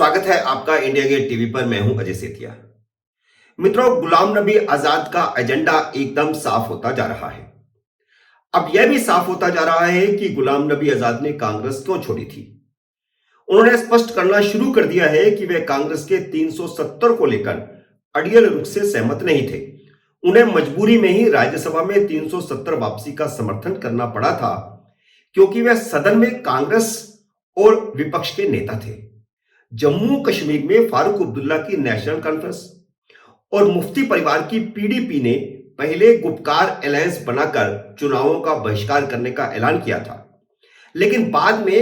स्वागत है आपका इंडिया गेट टीवी पर। मैं हूं अजय सेठिया। मित्रों, गुलाम नबी आजाद का एजेंडा एकदम साफ होता जा रहा है। अब यह भी साफ होता जा रहा है कि गुलाम नबी आजाद ने कांग्रेस क्यों छोड़ी थी। उन्होंने स्पष्ट करना शुरू कर दिया है कि वे कांग्रेस के 370 को लेकर अड़ियल रुख से सहमत नहीं थे। उन्हें मजबूरी में ही राज्यसभा में 370 वापसी का समर्थन करना पड़ा था, क्योंकि वे सदन में कांग्रेस और विपक्ष के नेता थे। जम्मू कश्मीर में फारूक अब्दुल्ला की नेशनल कॉन्फ्रेंस और मुफ्ती परिवार की पीडीपी ने पहले गुपकार अलायंस बनाकर चुनावों का बहिष्कार करने का ऐलान किया था, लेकिन बाद में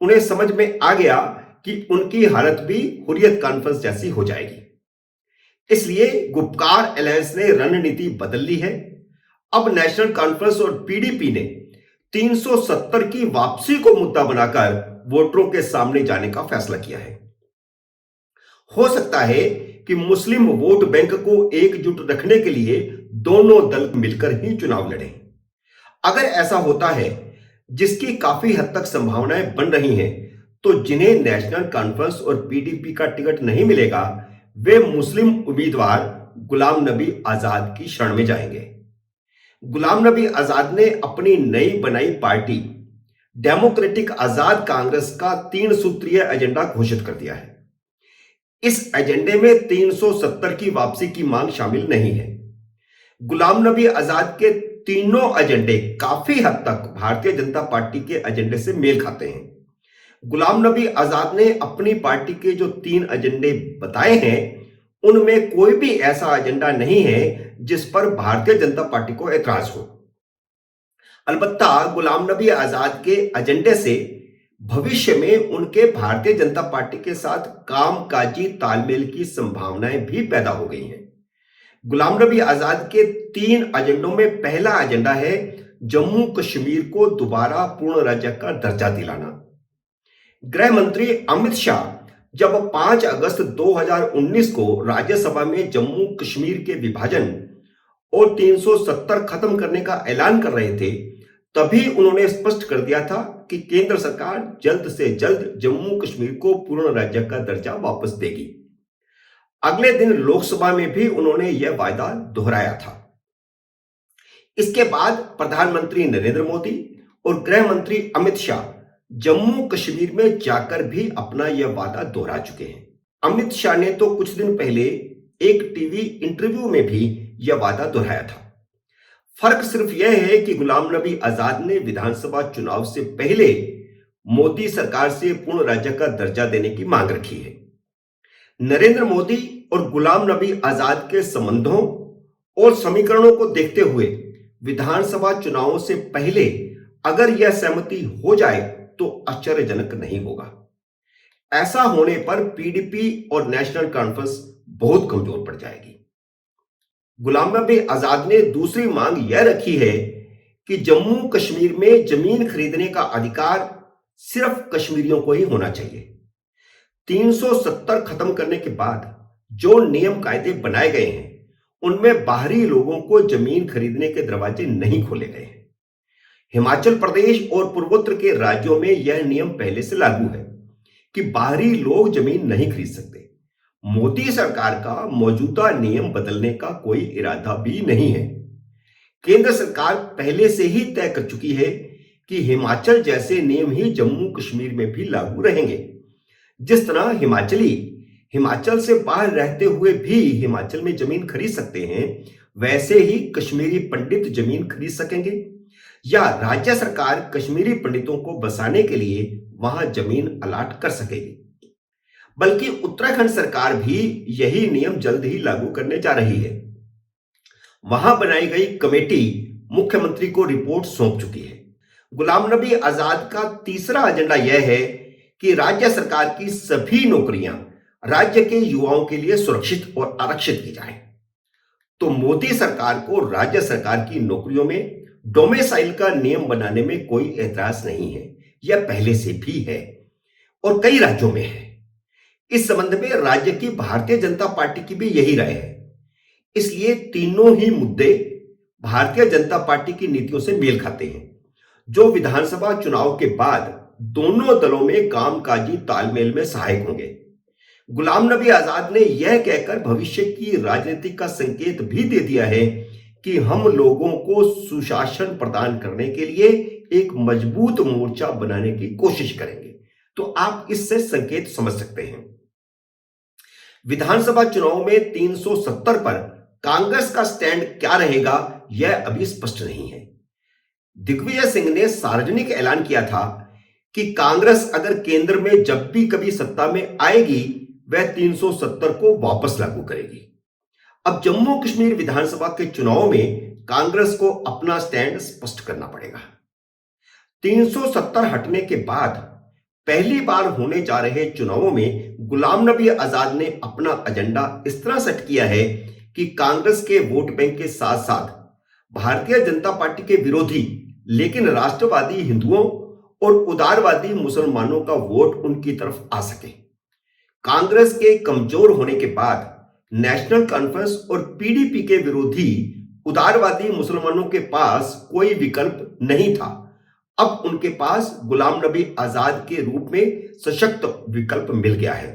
उन्हें समझ में आ गया कि उनकी हालत भी हुर्रियत कॉन्फ्रेंस जैसी हो जाएगी। इसलिए गुपकार अलायंस ने रणनीति बदल ली है। अब नेशनल कॉन्फ्रेंस और पीडीपी ने 370 की वापसी को मुद्दा बनाकर वोटरों के सामने जाने का फैसला किया है। हो सकता है कि मुस्लिम वोट बैंक को एकजुट रखने के लिए दोनों दल मिलकर ही चुनाव लड़ें। अगर ऐसा होता है, जिसकी काफी हद तक संभावनाएं बन रही हैं, तो जिन्हें नेशनल कॉन्फ्रेंस और पीडीपी का टिकट नहीं मिलेगा, वे मुस्लिम उम्मीदवार गुलाम नबी आजाद की शरण में जाएंगे। गुलाम नबी आजाद ने अपनी नई बनाई पार्टी डेमोक्रेटिक आजाद कांग्रेस का 3 सूत्रीय एजेंडा घोषित कर दिया है। इस एजेंडे में 370 की वापसी की मांग शामिल नहीं है। गुलाम नबी आजाद के तीनों एजेंडे काफी हद तक भारतीय जनता पार्टी के एजेंडे से मेल खाते हैं। गुलाम नबी आजाद ने अपनी पार्टी के जो 3 एजेंडे बताए हैं, उनमें कोई भी ऐसा एजेंडा नहीं है जिस पर भारतीय जनता पार्टी को एतराज हो। अलबत्ता गुलाम नबी आजाद के एजेंडे से भविष्य में उनके भारतीय जनता पार्टी के साथ कामकाजी तालमेल की संभावनाएं भी पैदा हो गई हैं। गुलाम नबी आजाद के 3 एजेंडों में पहला एजेंडा है जम्मू कश्मीर को दोबारा पूर्ण राज्य का दर्जा दिलाना। गृह मंत्री अमित शाह जब 5 अगस्त 2019 को राज्यसभा में जम्मू कश्मीर के विभाजन और 370 खत्म करने का ऐलान कर रहे थे, तभी उन्होंने स्पष्ट कर दिया था कि केंद्र सरकार जल्द से जल्द जम्मू कश्मीर को पूर्ण राज्य का दर्जा वापस देगी। अगले दिन लोकसभा में भी उन्होंने यह वायदा दोहराया था। इसके बाद प्रधानमंत्री नरेंद्र मोदी और गृह मंत्री अमित शाह जम्मू कश्मीर में जाकर भी अपना यह वादा दोहरा चुके हैं। अमित शाह ने तो कुछ दिन पहले एक टीवी इंटरव्यू में भी यह वादा दोहराया था। फर्क सिर्फ यह है कि गुलाम नबी आजाद ने विधानसभा चुनाव से पहले मोदी सरकार से पूर्ण राज्य का दर्जा देने की मांग रखी है। नरेंद्र मोदी और गुलाम नबी आजाद के संबंधों और समीकरणों को देखते हुए विधानसभा चुनावों से पहले अगर यह सहमति हो जाए तो आश्चर्यजनक नहीं होगा। ऐसा होने पर पीडीपी और नेशनल कॉन्फ्रेंस बहुत कमजोर पड़ जाएगी। गुलाम नबी आजाद ने दूसरी मांग यह रखी है कि जम्मू कश्मीर में जमीन खरीदने का अधिकार सिर्फ कश्मीरियों को ही होना चाहिए। 370 खत्म करने के बाद जो नियम कायदे बनाए गए हैं, उनमें बाहरी लोगों को जमीन खरीदने के दरवाजे नहीं खोले गए हैं। हिमाचल प्रदेश और पूर्वोत्तर के राज्यों में यह नियम पहले से लागू है कि बाहरी लोग जमीन नहीं खरीद सकते। मोदी सरकार का मौजूदा नियम बदलने का कोई इरादा भी नहीं है। केंद्र सरकार पहले से ही तय कर चुकी है कि हिमाचल जैसे नियम ही जम्मू कश्मीर में भी लागू रहेंगे। जिस तरह हिमाचली हिमाचल से बाहर रहते हुए भी हिमाचल में जमीन खरीद सकते हैं, वैसे ही कश्मीरी पंडित जमीन खरीद सकेंगे, या राज्य सरकार कश्मीरी पंडितों को बसाने के लिए वहां जमीन अलाट कर सकेगी। बल्कि उत्तराखंड सरकार भी यही नियम जल्द ही लागू करने जा रही है। वहां बनाई गई कमेटी मुख्यमंत्री को रिपोर्ट सौंप चुकी है। गुलाम नबी आजाद का तीसरा एजेंडा यह है कि राज्य सरकार की सभी नौकरियां राज्य के युवाओं के लिए सुरक्षित और आरक्षित की जाए। तो मोदी सरकार को राज्य सरकार की नौकरियों में डोमिसाइल का नियम बनाने में कोई एतराज नहीं है। यह पहले से भी है और कई राज्यों में है। इस संबंध में राज्य की भारतीय जनता पार्टी की भी यही राय है। इसलिए तीनों ही मुद्दे भारतीय जनता पार्टी की नीतियों से मेल खाते हैं, जो विधानसभा चुनाव के बाद दोनों दलों में कामकाजी तालमेल में सहायक होंगे। गुलाम नबी आजाद ने यह कहकर भविष्य की राजनीति का संकेत भी दे दिया है कि हम लोगों को सुशासन प्रदान करने के लिए एक मजबूत मोर्चा बनाने की कोशिश करेंगे। तो आप इससे संकेत समझ सकते हैं। विधानसभा चुनाव में 370 पर कांग्रेस का स्टैंड क्या रहेगा, यह अभी स्पष्ट नहीं है। दिग्विजय सिंह ने सार्वजनिक ऐलान किया था कि कांग्रेस अगर केंद्र में जब भी कभी सत्ता में आएगी वह 370 को वापस लागू करेगी। अब जम्मू कश्मीर विधानसभा के चुनाव में कांग्रेस को अपना स्टैंड स्पष्ट करना पड़ेगा। 370 हटने के बाद पहली बार होने जा रहे चुनावों में गुलाम नबी आजाद ने अपना एजेंडा इस तरह सेट किया है कि कांग्रेस के वोट बैंक के साथ साथ भारतीय जनता पार्टी के विरोधी लेकिन राष्ट्रवादी हिंदुओं और उदारवादी मुसलमानों का वोट उनकी तरफ आ सके। कांग्रेस के कमजोर होने के बाद नेशनल कॉन्फ्रेंस और पीडीपी के विरोधी उदारवादी मुसलमानों के पास कोई विकल्प नहीं था। अब उनके पास गुलाम नबी आजाद के रूप में सशक्त विकल्प मिल गया है।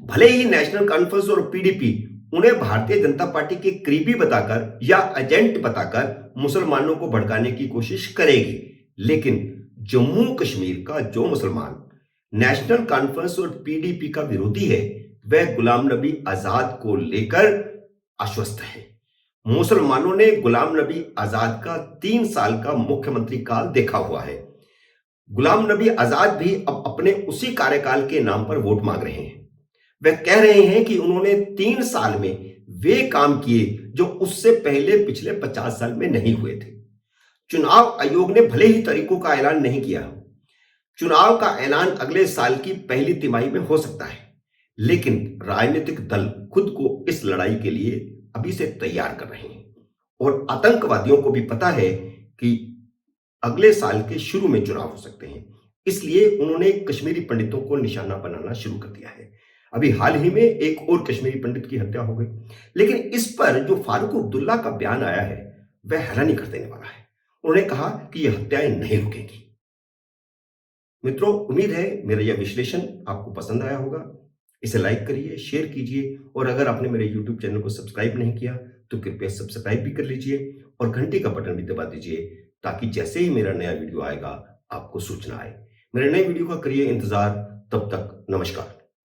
भले ही नेशनल कॉन्फ्रेंस और पीडीपी उन्हें भारतीय जनता पार्टी के करीबी बताकर या एजेंट बताकर मुसलमानों को भड़काने की कोशिश करेगी, लेकिन जम्मू कश्मीर का जो मुसलमान नेशनल कॉन्फ्रेंस और पीडीपी का विरोधी है वह गुलाम नबी आजाद को लेकर आश्वस्त है। मुसलमानों ने गुलाम नबी आजाद का 3 साल का मुख्यमंत्री काल देखा हुआ है। गुलाम नबी आजाद भी अब अपने उसी कार्यकाल के नाम पर वोट मांग रहे हैं। वह कह रहे हैं कि उन्होंने 3 साल में वे काम किए जो उससे पहले पिछले 50 साल में नहीं हुए थे। चुनाव आयोग ने भले ही तारीखों का ऐलान नहीं किया, चुनाव का ऐलान अगले साल की पहली तिमाही में हो सकता है, लेकिन राजनीतिक दल खुद को इस लड़ाई के लिए अभी से तैयार कर रहे हैं और आतंकवादियों को भी पता है कि अगले साल के शुरू में चुनाव हो सकते हैं। इसलिए उन्होंने कश्मीरी पंडितों को निशाना बनाना शुरू कर दिया है। अभी हाल ही में एक और कश्मीरी पंडित की हत्या हो गई, लेकिन इस पर जो फारूक अब्दुल्ला का बयान आया है वह हैरानी कर देने वाला है। उन्होंने कहा कि यह हत्याएं नहीं रुकेंगी। मित्रों, उम्मीद है मेरा यह विश्लेषण आपको पसंद आया होगा। इसे लाइक करिए, शेयर कीजिए और अगर आपने मेरे YouTube चैनल को सब्सक्राइब नहीं किया तो कृपया सब्सक्राइब भी कर लीजिए और घंटी का बटन भी दबा दीजिए ताकि जैसे ही मेरा नया वीडियो आएगा आपको सूचना आए। मेरे नए वीडियो का करिए इंतजार। तब तक नमस्कार।